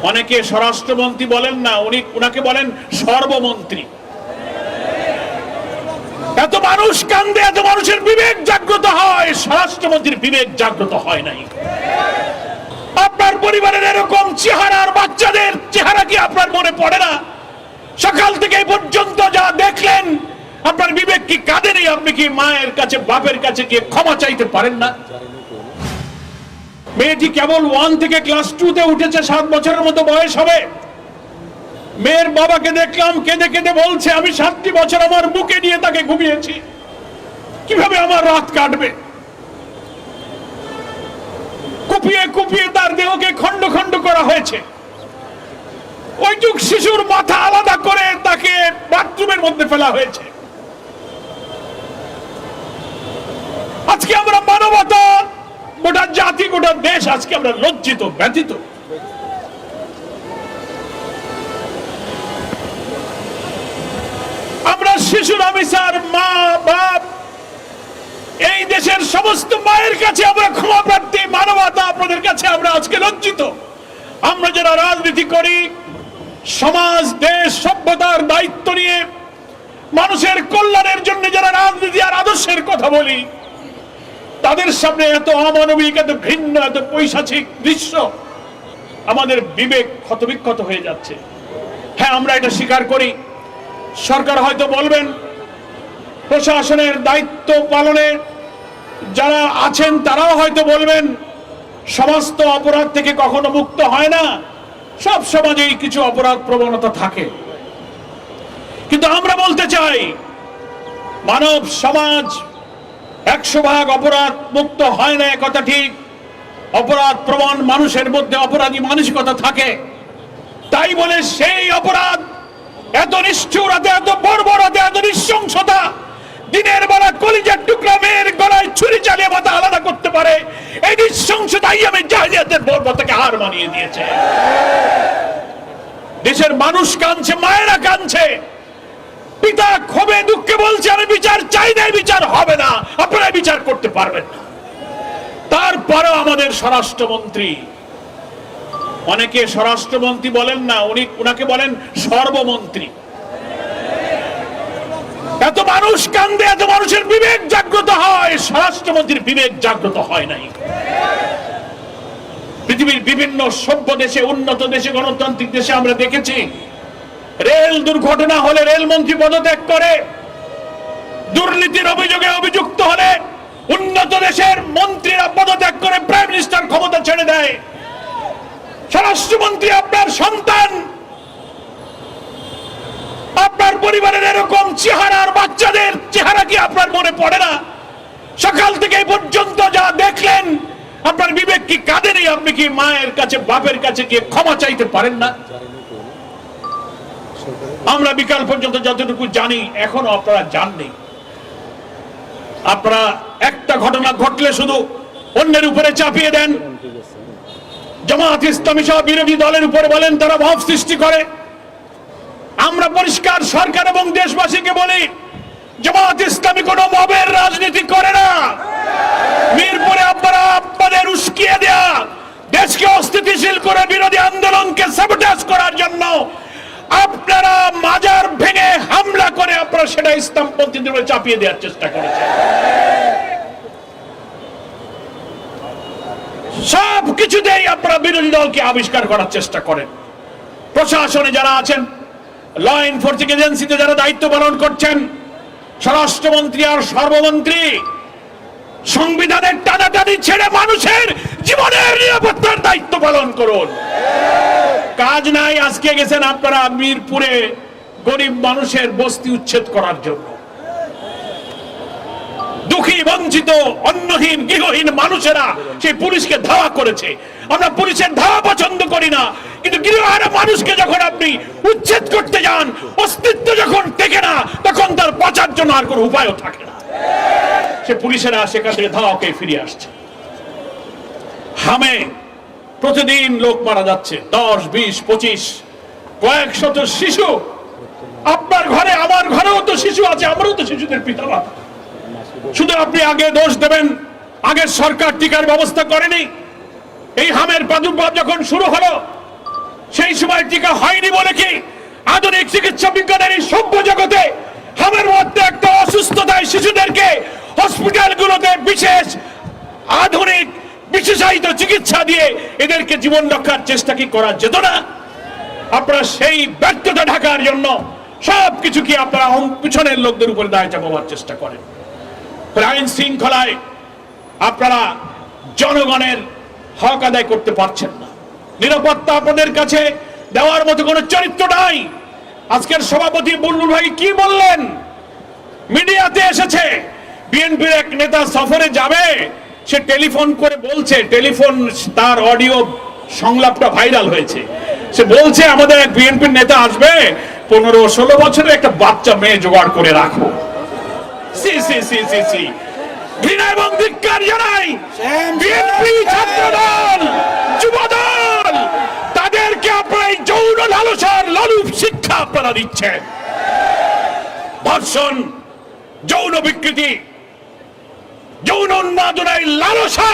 অনেকে স্বরাষ্ট্রমন্ত্রী বলেন না, উনাকে বলেন সর্বমন্ত্রী। এত মানুষ কান্দে, এত মানুষের বিবেক জাগ্রত হয়, স্বরাষ্ট্রমন্ত্রীর বিবেক জাগ্রত হয় নাই। আপনার পরিবারের এরকম চেহারার বাচ্চাদের চেহারা কি আপনার মনে পড়ে না? সকাল থেকে এই পর্যন্ত যা দেখলেন, আপনার বিবেক কি কাঁদে নেই? আপনি কি মায়ের কাছে, বাপের কাছে গিয়ে ক্ষমা চাইতে পারেন না? মেয়েটি কেবল 1 থেকে ক্লাস 2 তে উঠেছে, 7 বছরের মতো বয়স হবে। মেয়ের বাবাকে দেখলাম কেঁদে কেঁদে বলছে, আমি 7টি বছর আমার বুকে নিয়ে তাকে ঘুমিয়েছি, কিভাবে আমার রাত কাটবে? কুপিয়ে কুপিয়ে তার দেহকে খন্ড খন্ড করা হয়েছে। ওইটুক শিশুর মাথা আলাদা করে তাকে বাথরুমের মধ্যে ফেলা হয়েছে। আজকে আমরা মানবতা, গোটা জাতি, গোটা দেশ আজকে আমরা লজ্জিত, ব্যথিত। আমরা শিশুর অফিসার, মা বাপ, এই দেশের সমস্ত মায়ের কাছে আমরা ক্ষমা প্রার্থী। মানবতা, আপনাদের কাছে আমরা আজকে লজ্জিত। আমরা যারা রাজনীতি করি, সমাজ, দেশ, সভ্যতার দায়িত্ব নিয়ে মানুষের কল্যাণের জন্য যারা রাজনীতি আর আদর্শের কথা বলি, তাদের সামনে এত অমানবিক, এত ঘৃণ্য, এত পৈশাচিক দৃশ্য, আমাদের বিবেক ক্ষতবিক্ষত হয়ে যাচ্ছে। হ্যাঁ, আমরা এটা স্বীকার করি। সরকার হয়তো বলবেন, প্রশাসনের দায়িত্ব পালনে যারা আছেন তারাও হয়তো বলবেন, সমস্ত অপরাধ থেকে কখনো মুক্ত হয় না, সব সমাজেই কিছু অপরাধ প্রবণতা থাকে। কিন্তু আমরা বলতে চাই, মানব সমাজ 100% অপরাধ মুক্ত হয় না, কথা ঠিক। অপরাধ প্রবণ মানুষের মধ্যে অপরাধী মানসিকতা থাকে। তাই বলে সেই অপরাধ, এত নিষ্ঠুরতা, এত বর্বরতা, এত নৃশংসতা, দিনের বেলা কলিজার টুকরা মেয়ের গলায় ছুরি চালিয়ে মাথা আলাদা করতে পারে, এই নৃশংসতাই আমি জাহিলিয়াতের বর্বরতাকে হার মানিয়ে দিয়েছে। দেশের মানুষ কাঁদছে, মায়েরা কাঁদছে, পিতা ক্ষোভে দুঃখে বলছে, আমি বিচার চাই না, বিচার হবে না, আপনারা বিচার করতে পারবেন না। তারপরেও আমাদের স্বরাষ্ট্রমন্ত্রী, অনেকে স্বরাষ্ট্রমন্ত্রী বলেন না, উনাকে বলেন সর্বমন্ত্রী। এত মানুষ কান্দে, এত মানুষের বিবেক জাগ্রত হয়, স্বরাষ্ট্রমন্ত্রীর বিবেক জাগ্রত হয় নাই। পৃথিবীর বিভিন্ন সভ্য দেশে, উন্নত দেশে, গণতান্ত্রিক দেশে আমরা দেখেছি, রেল দুর্ঘটনা হলে রেলমন্ত্রী পদত্যাগ করে, দুর্নীতির অভিযোগে অভিযুক্ত হলে উন্নত দেশের মন্ত্রীরা পদত্যাগ করে প্রাইম মিনিস্টার ক্ষমতা ছেড়ে দেয়। স্বরাষ্ট্রমন্ত্রী আপনার সন্তান, আপনার পরিবারের এরকম চেহারার বাচ্চাদের চেহারা কি আপনার মনে পড়ে না? সকাল থেকে এই পর্যন্ত যা দেখলেন, আপনার বিবেক কি কাঁদে নেই? আপনি কি মায়ের কাছে, বাপের কাছে গিয়ে ক্ষমা চাইতে পারেন না? আমরা বিকাল পর্যন্ত যতটুকু জানি, এখনো আপনারা জাননি। আপনারা একটা ঘটনা ঘটলে শুধু অন্যের উপরে চাপিয়ে দেন। জামাত ইসলামী সহ বিরোধী দলের উপরে বলেন তারা ভাব সৃষ্টি করে। আমরা পরিষ্কার সরকার এবং দেশবাসীকে বলি, জামাত ইসলামী কোন মবের রাজনীতি করে না। মিরপুরে আপনারা আপনাদের উস্কিয়ে দেয়া, দেশকে অস্থিতিশীল করে বিরোধী আন্দোলনকে সাবোটাজ করার জন্য আপনারা মাজার ভেঙে হামলা করে আপনারা সেটা ইসলামপন্থীদের উপরে চাপিয়ে দেওয়ার চেষ্টা করেছেন। সব কিছুতেই আপনারা বিরোধী দলকে আবিষ্কার করার চেষ্টা করেন। প্রশাসনে যারা আছেন, ল এনফোর্সিং এজেন্সিতে যারা দায়িত্ব পালন করছেন, স্বরাষ্ট্রমন্ত্রী আর সর্বমন্ত্রী, সংবিধানের টানাটানি ছেড়ে মানুষের জীবনের নিরাপত্তার দায়িত্ব পালন করুন। কাজ নাই, আজকে গেছেন আপনারা মিরপুরে গরিব মানুষের বস্তি উচ্ছেদ করার জন্য। দুঃখী, বঞ্চিত, অন্নহীন, গৃহহীন মানুষেরা সেই পুলিশকে ধাওয়া করেছে। আমরা পুলিশের ধাওয়া পছন্দ করি না, কিন্তু গৃহহারা মানুষকে যখন আপনি উচ্ছেদ করতে যান, অস্তিত্ব যখন টেকে না, তখন তার বাঁচার জন্য আর কোনো উপায়ও থাকে না। সে পুলিশেরা সেখান থেকে ধাওয়াকে ফিরে আসছে। হামে প্রতিদিন লোক মারা যাচ্ছে, 10, 20, 25, কয়েক শত শিশু। আপনার ঘরে, আমার ঘরেও তো শিশু আছে, আমরাও তো শিশুদের পিতা মাতা। শুধু আপনি আগে দোষ দেবেন, আগের সরকার টিকার ব্যবস্থা করেনি। এই হামের প্রাদুর্ভাব যখন শুরু হলো, সময় টিকা হয়নি বলে কি আধুনিক চিকিৎসা বিজ্ঞানের এই সভ্য জগতে আমার মধ্যে একটা অসুস্থতায় শিশুদেরকে হসপিটালগুলোতে বিশেষ আধুনিক বিশেষায়িত চিকিৎসা দিয়ে এদেরকে জীবন রক্ষার চেষ্টা কি করা যেত না? আপনারা সেই ব্যর্থতা ঢাকার জন্য সবকিছু কি আপনারা পিছনের লোকদের উপরে দায় চাপাবার চেষ্টা করেন। আইন শৃঙ্খলায় আপনারা জনগণের হক আদায় করতে পারছেন না। নিরাপত্তা আপনাদের কাছে দেওয়ার মতো কোনো চরিত্র নাই। আজকের সভাপতি বুলবুল ভাই কি বললেন, মিডিয়াতে এসেছে বিএনপির এক নেতা সফরে যাবে, সে টেলিফোন করে বলছে, টেলিফোন তার অডিও সংলাপটা ভাইরাল হয়েছে, সে বলছে আমাদের এক বিএনপির নেতা আসবে, 15-16 বছরের একটা বাচ্চা মেয়ে জোগাড় করে রাখো। সি সি সি সি সি ঘৃণা এবং ধিক্কার জানাই বিএনপি, ছাত্রদল, যুবদল, তাদেরকে আপনারা এই যৌন লালসার লালুপ শিক্ষা আপনারা দিচ্ছেন। ধর্ষণ, যৌন বিকৃতি, যৌন উন্মাদনায় লালসা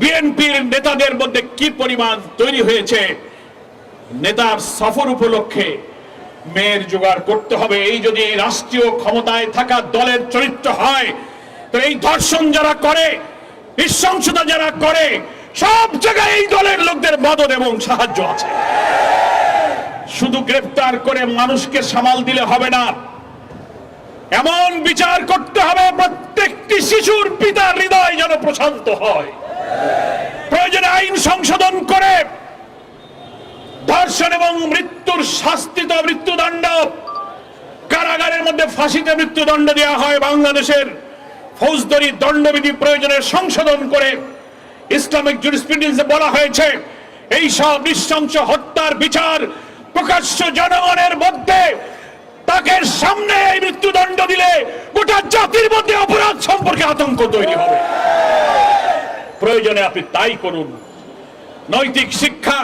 বিএনপির নেতাদের মধ্যে কি পরিমাণ তৈরি হয়েছে। নেতার সফর উপলক্ষে মেয়ের জোগাড় করতে হবে, এই যদি রাষ্ট্রীয় ক্ষমতায় থাকা দলের চরিত্র হয়, তো এই ধর্ষণ যারা করে, নৃশংসতা যারা করে, সব জায়গায় এই দলের লোকদের মদত এবং সাহায্য আছে। শুধু গ্রেফতার করে মানুষকে সামাল দিলে হবে না, এমন বিচার করতে হবে প্রত্যেকটি শিশুর পিতার হৃদয় যেন প্রশান্ত হয়। প্রয়োজনে আইন সংশোধন করে ধর্ষণ এবং মৃত্যুর শাস্তিত মৃত্যুদণ্ড, কারাগারের মধ্যে ফাঁসিতে মৃত্যুদণ্ড দেওয়া হয়। বাংলাদেশের ফৌজদারি দণ্ডবিধি প্রয়োজনে সংশোধন করে ইসলামিক জুরিসপ্রুডেন্সে বলা হয়েছে এই সব নৃশংস হত্যার বিচার প্রকাশ্য জনগণের মধ্যে, তাকে সামনে এই মৃত্যুদণ্ড দিলে গোটা জাতির মধ্যে অপরাধ সম্পর্কে আতঙ্ক তৈরি হবে। প্রয়োজনে আপনি তাই করুন। নৈতিক শিক্ষা,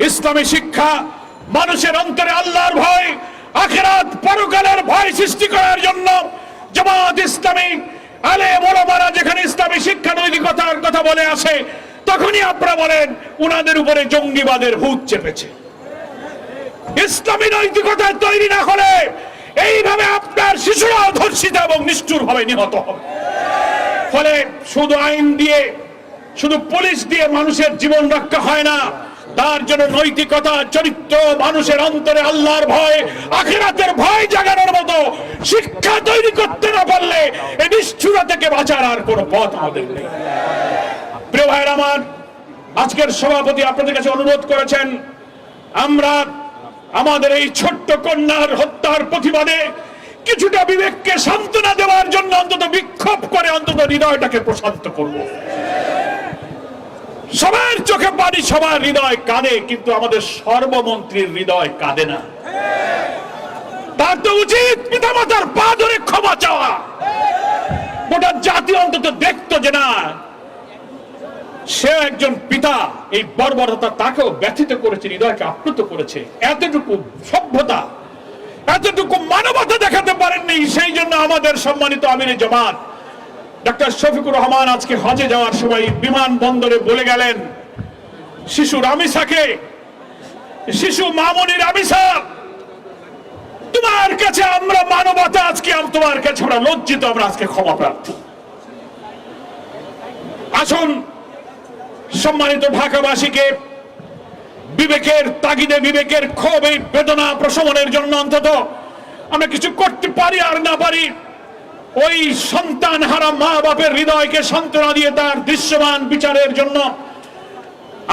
ইসলামী শিক্ষা, মানুষের অন্তরে আল্লাহর ভয়, আখিরাত পরকালের ভয় সৃষ্টি করার জন্য জামাত ইসলামী আলেম ওলামারা যেখানে ইসলামী শিক্ষা নৈতিকতার কথা বলে আসে, তখনই আপনারা বলেন উনাদের উপরে জঙ্গিবাদের ভূত চেপেছে। ইসলামী নৈতিকতা তৈরি না হলে এইভাবে আপনার শিশুরাও ধর্ষিত এবং নিষ্ঠুর ভাবে নিহত হবে। ফলে শুধু আইন দিয়ে, শুধু পুলিশ দিয়ে মানুষের জীবন রক্ষা হয় না, তার জন্য নৈতিকতা, চরিত্র, মানুষের অন্তরে আল্লাহর ভয়, আখিরাতের ভয় জাগানোর মতো শিক্ষা তৈরি করতে না পারলে এই নিষ্ঠুরতা থেকে বাঁচার আর কোনো পথ আমাদের নেই। প্রিয় ভাইয়ের আমার, আজকের সভাপতি আপনাদের কাছে অনুরোধ করেছেন আমরা আমাদের এই ছোট্ট কন্যার হত্যার প্রতিবাদে কিছুটা বিবেককে সান্ত্বনা দেওয়ার জন্য অন্তত বিক্ষোভ করে অন্তত হৃদয়টাকে প্রশান্ত করব। সবার চোখে পানি, সবার হৃদয় কাঁদে, কিন্তু আমাদের সর্বমন্ত্রীর হৃদয় কাঁদে না। তার তো উচিত পিতামাতার পা ধরে ক্ষমা চাওয়া। গোটা জাতি অন্তত দেখতো যে না, সে একজন পিতা, এই বর্বরতা তাকেও ব্যথিত করেছে, হৃদয়কে আপ্লুত করেছে। এতটুকু সভ্যতা, এতটুকু মানবতা দেখাতে পারেননি। সেই জন্য আমাদের সম্মানিত আমিরে জামাত ডক্টর শফিকুর রহমান আজকে হজে যাওয়ার সময় বিমানবন্দরে বলে গেলেন, শিশু রামিসাকে, শিশু মামুনি রামিসা, তোমার কাছে আমরা মানবতা, আজকে তোমার কাছে আমরা লজ্জিত, আমরা আজকে ক্ষমা প্রার্থী। আসুন সম্মানিত ঢাকাবাসীকে বিবেকের তাগিদে, বিবেকের ক্ষোভ, এই বেদনা প্রশমনের জন্য অন্তত আমরা কিছু করতে পারি আর না পারি, ওই সন্তান হারা মা বাপের হৃদয়কে সান্ত্বনা দিয়ে তার দৃশ্যমান বিচারের জন্য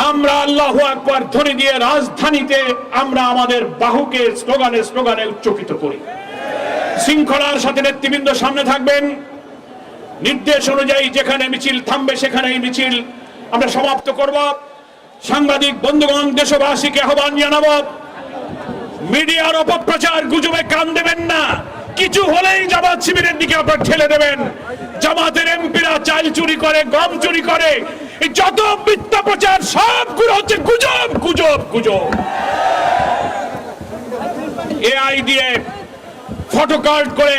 আমরা আল্লাহু আকবার ধ্বনি দিয়ে রাজধানীতে আমরা আমাদের বাহুকে স্লোগানে স্লোগানে উচ্চকিত করি। শৃঙ্খলার সাথে নেতৃবৃন্দ সামনে থাকবেন, নির্দেশ অনুযায়ী যেখানে মিছিল থামবে সেখানেই মিছিল আমরা সমাপ্ত করব। সাংবাদিক বন্ধুগণ, দেশবাসীকে আহ্বান জানাবো, মিডিয়ার অপপ্রচার গুজবে কান দেবেন না। কিছু হলেই জামাত শিবিরের দিকে আপনারা ঠেলে দেবেন। জামাতের এমপিরা চাল চুরি করে, গম চুরি করে, এই যত মিথ্যা প্রচার সবগুলো হচ্ছে গুজব, গুজব, গুজব। এআই দিয়ে ফটোকার্ড করে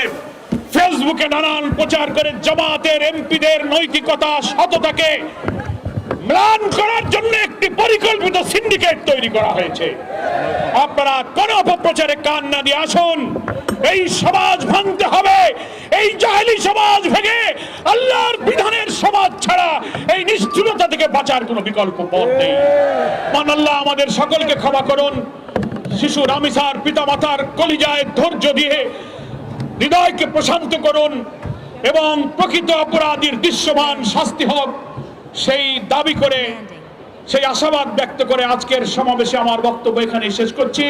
ফেসবুকে নানান প্রচার করে জামাতের এমপিদের নৈতিকতা, সততাকে ম্লান করার জন্য একটি একটি পরিকল্পিত সিন্ডিকেট তৈরি করা হয়েছে। আপনারা কোন অপপ্রচারে কান না দিয়ে আসুন, এই সমাজ ভাঙতে হবে। এই জাহেলি সমাজ ভেঙে আল্লাহর বিধানের সমাজ ছাড়া এই নিষ্ঠুরতা থেকে বাঁচার কোনো বিকল্প পথ নেই। মান আল্লাহ আমাদের সকলকে ক্ষমা করুন। শিশু রামিসার পিতামাতার কলিজায় ধৈর্য দিয়ে হৃদয়কে প্রশান্ত করুন এবং প্রকৃত অপরাধীর দৃশ্যমান শাস্তি হোক সেই দাবি করে, সেই আশাবাদ ব্যক্ত করে আজকের সমাবেশে আমার বক্তব্য এখানে শেষ করছি।